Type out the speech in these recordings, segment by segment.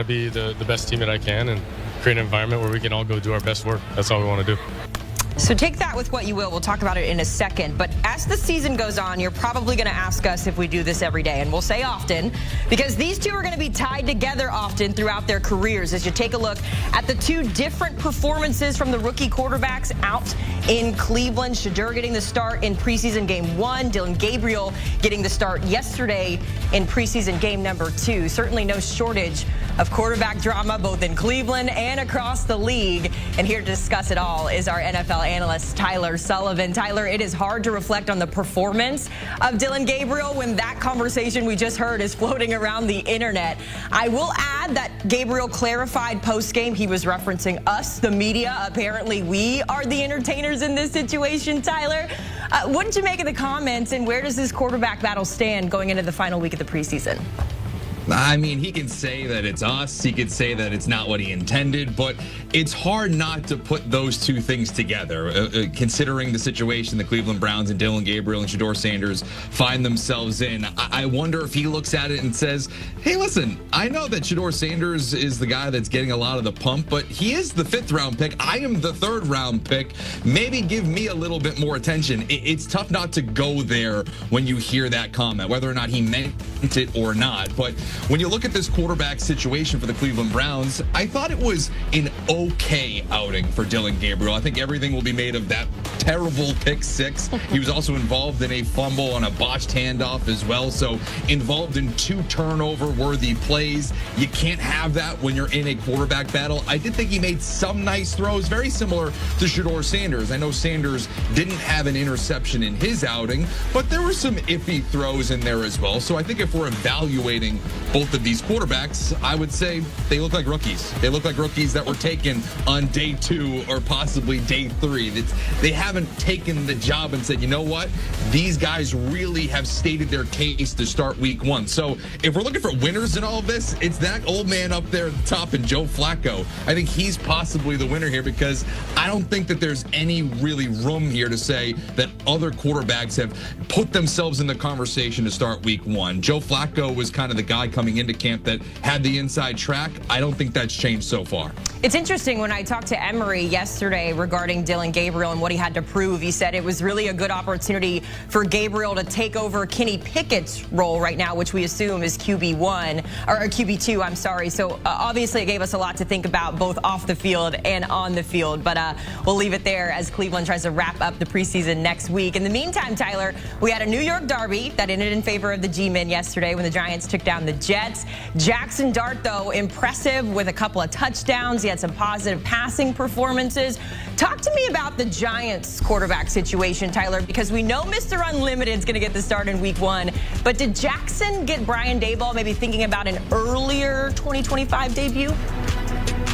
be the best team that I can and create an environment where we can all go do our best work. That's all we want to do. So take that with what you will. We'll talk about it in a second. But as the season goes on, you're probably going to ask us if we do this every day. And we'll say often, because these two are going to be tied together often throughout their careers. As you take a look at the two different performances from the rookie quarterbacks out in Cleveland. Shedeur getting the start in preseason game 1. Dillon Gabriel getting the start yesterday in preseason game number 2. Certainly no shortage of quarterback drama both in Cleveland and across the league. And here to discuss it all is our NFL analyst Tyler Sullivan. Tyler, it is hard to reflect on the performance of Dillon Gabriel when that conversation we just heard is floating around the internet. I will add that Gabriel clarified post-game he was referencing us, the media. Apparently we are the entertainers in this situation. Tyler, what did you make of the comments, and where does this quarterback battle stand going into the final week of the preseason? I mean, he can say that it's us. He could say that it's not what he intended, but it's hard not to put those two things together, considering the situation the Cleveland Browns and Dillon Gabriel and Shedeur Sanders find themselves in. I wonder if he looks at it and says, hey, listen, I know that Shedeur Sanders is the guy that's getting a lot of the pump, but he is the 5th round pick. I am the 3rd round pick. Maybe give me a little bit more attention. It's tough not to go there when you hear that comment, whether or not he meant it or not. But when you look at this quarterback situation for the Cleveland Browns, I thought it was an okay outing for Dillon Gabriel. I think everything will be made of that terrible pick 6. He was also involved in a fumble on a botched handoff as well. So involved in 2 turnover-worthy plays. You can't have that when you're in a quarterback battle. I did think he made some nice throws, very similar to Shedeur Sanders. I know Sanders didn't have an interception in his outing, but there were some iffy throws in there as well. So I think if we're evaluating both of these quarterbacks, I would say they look like rookies. They look like rookies that were taken on day 2 or possibly day 3. They haven't taken the job and said, you know what? These guys really have stated their case to start week 1. So if we're looking for winners in all of this, it's that old man up there at the top and Joe Flacco. I think he's possibly the winner here, because I don't think that there's any really room here to say that other quarterbacks have put themselves in the conversation to start week 1. Joe Flacco was kind of the guy coming into camp that had the inside track. I don't think that's changed so far. It's interesting, when I talked to Emery yesterday regarding Dillon Gabriel and what he had to prove, he said it was really a good opportunity for Gabriel to take over Kenny Pickett's role right now, which we assume is QB1 or QB2, I'm sorry. So obviously it gave us a lot to think about both off the field and on the field, but we'll leave it there as Cleveland tries to wrap up the preseason next week. In the meantime, Tyler, we had a New York Derby that ended in favor of the G-men yesterday when the Giants took down the Jets. Jaxson Dart, though, impressive with a couple of touchdowns. He had some positive passing performances. Talk to me about the Giants quarterback situation, Tyler, because we know Mr. Unlimited is going to get the start in week 1. But did Jaxson get Brian Daboll maybe thinking about an earlier 2025 debut?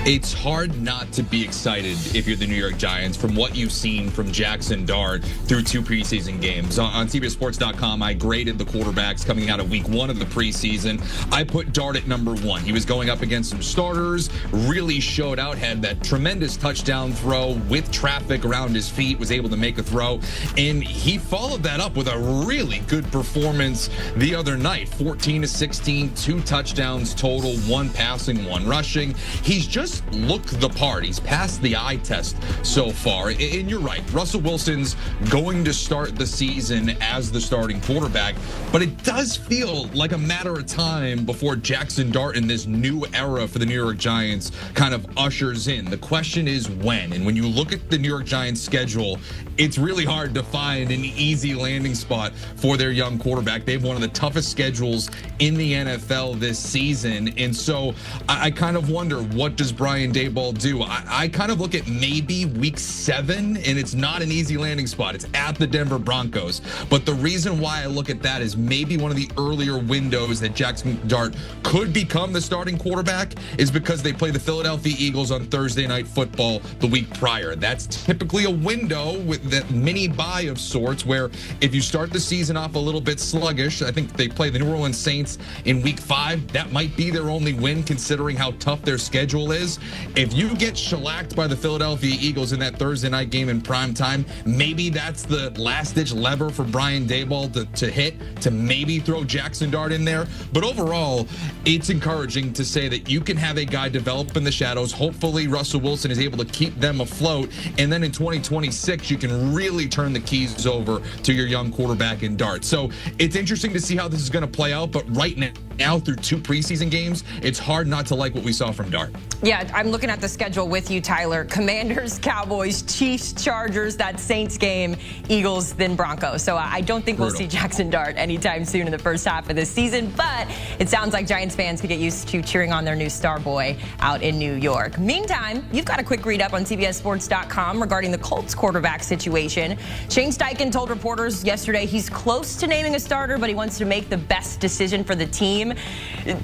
It's hard not to be excited if you're the New York Giants from what you've seen from Jaxson Dart through 2 preseason games. On CBSSports.com, I graded the quarterbacks coming out of week 1 of the preseason. I put Dart at number 1. He was going up against some starters, really showed out, had that tremendous touchdown throw with traffic around his feet, was able to make a throw, and he followed that up with a really good performance the other night. 14-16, 2 touchdowns total, 1 passing, 1 rushing. He's just looked the part. He's passed the eye test so far. And you're right, Russell Wilson's going to start the season as the starting quarterback, but it does feel like a matter of time before Jaxson Dart in this new era for the New York Giants kind of ushers in. The question is when. And when you look at the New York Giants schedule, it's really hard to find an easy landing spot for their young quarterback. They have one of the toughest schedules in the NFL this season. And so I kind of wonder, what does Brian Daboll do? I kind of look at maybe week 7, and it's not an easy landing spot. It's at the Denver Broncos. But the reason why I look at that is maybe one of the earlier windows that Jaxson Dart could become the starting quarterback is because they play the Philadelphia Eagles on Thursday Night Football the week prior. That's typically a window with that mini bye of sorts where if you start the season off a little bit sluggish, I think they play the New Orleans Saints in week 5. That might be their only win considering how tough their schedule is. is, if you get shellacked by the Philadelphia Eagles in that Thursday night game in prime time, maybe that's the last-ditch lever for Brian Daboll to hit, to maybe throw Jaxson Dart in there. But overall, it's encouraging to say that you can have a guy develop in the shadows. Hopefully, Russell Wilson is able to keep them afloat. And then in 2026, you can really turn the keys over to your young quarterback in Dart. So it's interesting to see how this is going to play out. But right now, through 2 preseason games, it's hard not to like what we saw from Dart. Yeah, I'm looking at the schedule with you, Tyler. Commanders, Cowboys, Chiefs, Chargers, that Saints game, Eagles, then Broncos. So I don't think we'll see Jaxson Dart anytime soon in the first half of this season, but it sounds like Giants fans could get used to cheering on their new star boy out in New York. Meantime, you've got a quick read up on CBSSports.com regarding the Colts quarterback situation. Shane Steichen told reporters yesterday he's close to naming a starter, but he wants to make the best decision for the team.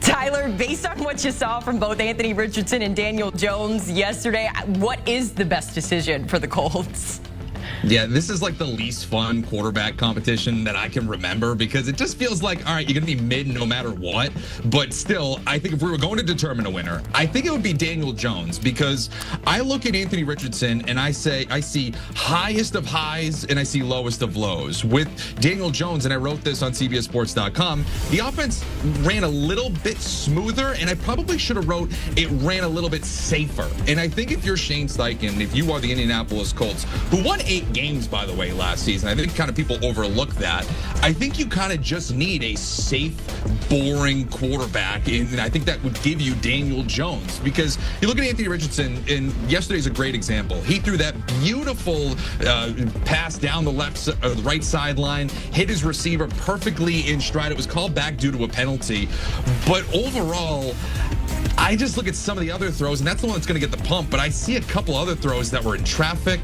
Tyler, based on what you saw from both Anthony Richardson and Daniel Jones yesterday, what is the best decision for the Colts? Yeah, this is like the least fun quarterback competition that I can remember, because it just feels like, all right, you're going to be mid no matter what. But still, I think if we were going to determine a winner, I think it would be Daniel Jones, because I look at Anthony Richardson and I see highest of highs and I see lowest of lows. With Daniel Jones, and I wrote this on CBSSports.com, the offense ran a little bit smoother, and I probably should have wrote it ran a little bit safer. And I think if you're Shane Steichen, if you are the Indianapolis Colts, who won 8 games, by the way, last season, I think kind of people overlook that. I think you kind of just need a safe, boring quarterback, and I think that would give you Daniel Jones, because you look at Anthony Richardson, and yesterday's a great example. He threw that beautiful pass down the right sideline, hit his receiver perfectly in stride. It was called back due to a penalty, but overall, I just look at some of the other throws, and that's the one that's going to get the pump, but I see a couple other throws that were in traffic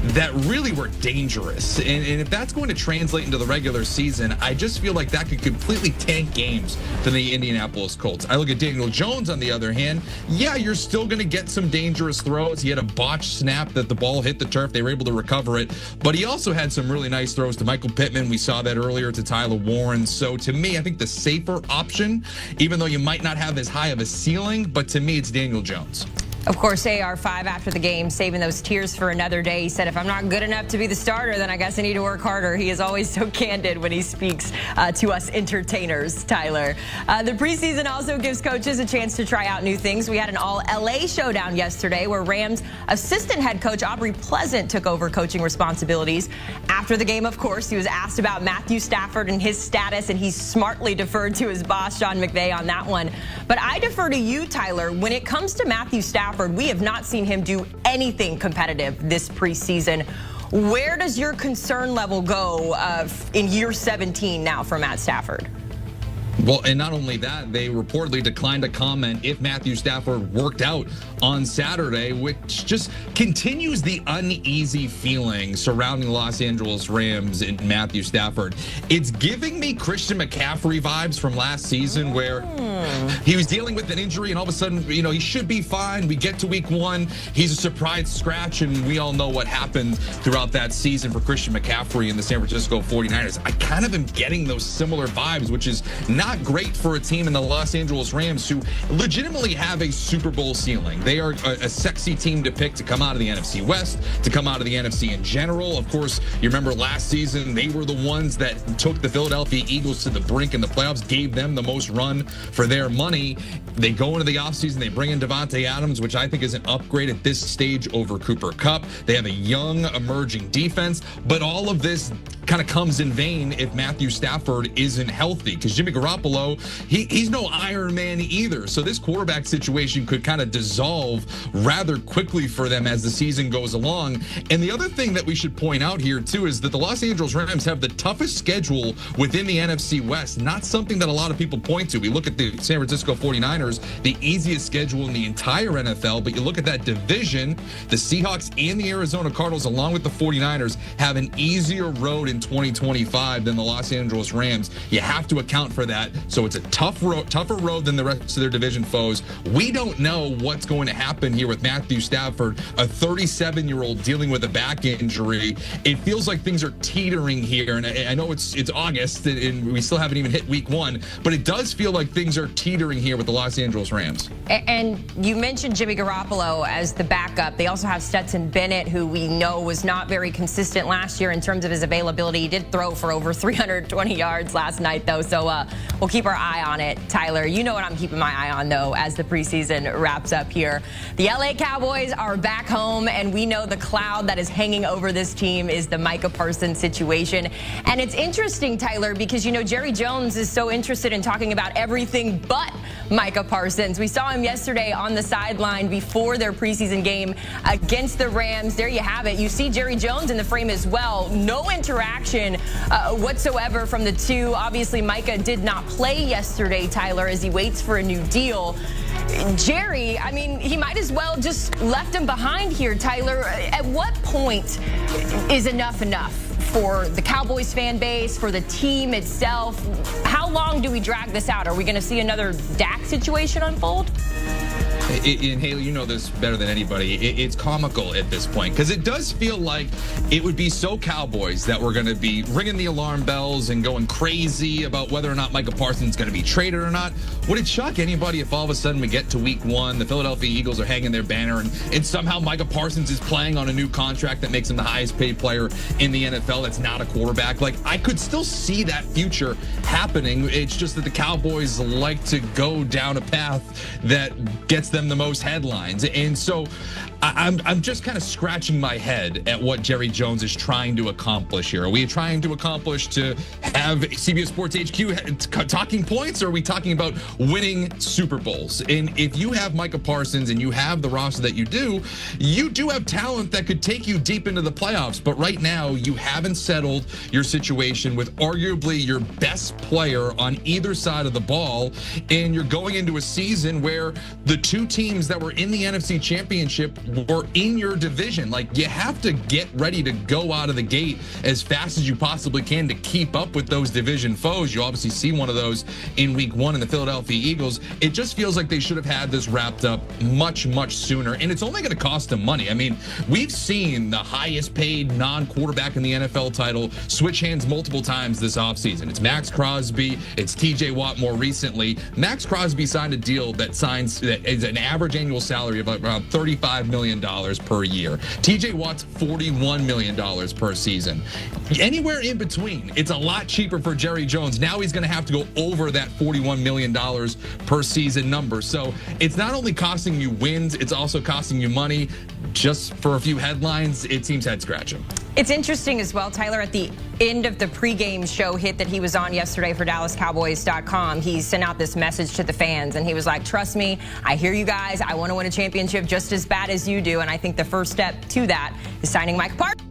that really were dangerous. And if that's going to translate into the regular season, I just feel like that could completely tank games for the Indianapolis Colts. I look at Daniel Jones, on the other hand. Yeah, you're still going to get some dangerous throws. He had a botched snap that the ball hit the turf. They were able to recover it. But he also had some really nice throws to Michael Pittman. We saw that earlier, to Tyler Warren. So to me, I think the safer option, even though you might not have as high of a ceiling, but to me, it's Daniel Jones. Of course, AR5 after the game, saving those tears for another day. He said, if I'm not good enough to be the starter, then I guess I need to work harder. He is always so candid when he speaks to us entertainers, Tyler. The preseason also gives coaches a chance to try out new things. We had an all-LA showdown yesterday where Rams assistant head coach Aubrey Pleasant took over coaching responsibilities. After the game, of course, he was asked about Matthew Stafford and his status, and he smartly deferred to his boss, Sean McVay, on that one. But I defer to you, Tyler. When it comes to Matthew Stafford, we have not seen him do anything competitive this preseason. Where does your concern level go in year 17 now for Matt Stafford? Well, and not only that, they reportedly declined to comment if Matthew Stafford worked out on Saturday, which just continues the uneasy feeling surrounding the Los Angeles Rams and Matthew Stafford. It's giving me Christian McCaffrey vibes from last season, where he was dealing with an injury and all of a sudden, he should be fine. We get to week 1, he's a surprise scratch, and we all know what happened throughout that season for Christian McCaffrey and the San Francisco 49ers. I kind of am getting those similar vibes, which is not great for a team in the Los Angeles Rams who legitimately have a Super Bowl ceiling. They are a sexy team to pick to come out of the NFC West, to come out of the NFC in general. Of course, you remember last season, they were the ones that took the Philadelphia Eagles to the brink in the playoffs, gave them the most run for their money. They go into the offseason, they bring in Devontae Adams, which I think is an upgrade at this stage over Cooper Kupp. They have a young, emerging defense, but all of this kind of comes in vain if Matthew Stafford isn't healthy, because Jimmy Garoppolo, he's no Iron Man either. So this quarterback situation could kind of dissolve rather quickly for them as the season goes along. And the other thing that we should point out here too is that the Los Angeles Rams have the toughest schedule within the NFC West. Not something that a lot of people point to. We look at the San Francisco 49ers, the easiest schedule in the entire NFL, but you look at that division, the Seahawks and the Arizona Cardinals, along with the 49ers, have an easier road in in 2025 than the Los Angeles Rams. You have to account for that. So it's a tougher road than the rest of their division foes. We don't know what's going to happen here with Matthew Stafford, a 37-year-old dealing with a back injury. It feels like things are teetering here, and I know it's August and we still haven't even hit week 1, but it does feel like things are teetering here with the Los Angeles Rams. And you mentioned Jimmy Garoppolo as the backup. They also have Stetson Bennett, who we know was not very consistent last year in terms of his availability. He did throw for over 320 yards last night, though, so we'll keep our eye on it. Tyler, you know what I'm keeping my eye on, though, as the preseason wraps up here. The LA Cowboys are back home, and we know the cloud that is hanging over this team is the Micah Parsons situation. And it's interesting, Tyler, because, you know, Jerry Jones is so interested in talking about everything but Micah Parsons. We saw him yesterday on the sideline before their preseason game against the Rams. There you have it. You see Jerry Jones in the frame as well. No interaction whatsoever from the two. Obviously, Micah did not play yesterday, Tyler, as he waits for a new deal. Jerry, I mean, he might as well just left him behind here, Tyler. At what point is enough for the Cowboys fan base, for the team itself? How long do we drag this out? Are we going to see another Dak situation unfold? And Haley, you know this better than anybody. It's comical at this point because it does feel like it would be so Cowboys that we're going to be ringing the alarm bells and going crazy about whether or not Micah Parsons is going to be traded or not. Would it shock anybody if all of a sudden we get to week 1, the Philadelphia Eagles are hanging their banner, and somehow Micah Parsons is playing on a new contract that makes him the highest paid player in the NFL that's not a quarterback? Like, I could still see that future happening. It's just that the Cowboys like to go down a path that gets them the most headlines. And so I'm just kind of scratching my head at what Jerry Jones is trying to accomplish here. Are we trying to accomplish to have CBS Sports HQ talking points, or are we talking about winning Super Bowls? And if you have Micah Parsons and you have the roster that you do have talent that could take you deep into the playoffs. But right now, you haven't settled your situation with arguably your best player on either side of the ball. And you're going into a season where the two teams that were in the NFC Championship were in your division. Like, you have to get ready to go out of the gate as fast as you possibly can to keep up with those division foes. You obviously see one of those in week 1 in the Philadelphia Eagles. It just feels like they should have had this wrapped up much sooner. And it's only going to cost them money. I mean, we've seen the highest paid non-quarterback in the NFL title switch hands multiple times this offseason. It's Max Crosby. It's TJ Watt more recently. Max Crosby signed a deal that is an average annual salary of around $35 million per year. TJ Watt's $41 million per season. Anywhere in between, it's a lot cheaper for Jerry Jones. Now he's going to have to go over that $41 million per season number. So it's not only costing you wins, it's also costing you money. Just for a few headlines, it seems head-scratching. It's interesting as well, Tyler, at the end of the pregame show hit that he was on yesterday for DallasCowboys.com, he sent out this message to the fans, and he was like, trust me, I hear you guys. I want to win a championship just as bad as you do, and I think the first step to that is signing Micah Parsons.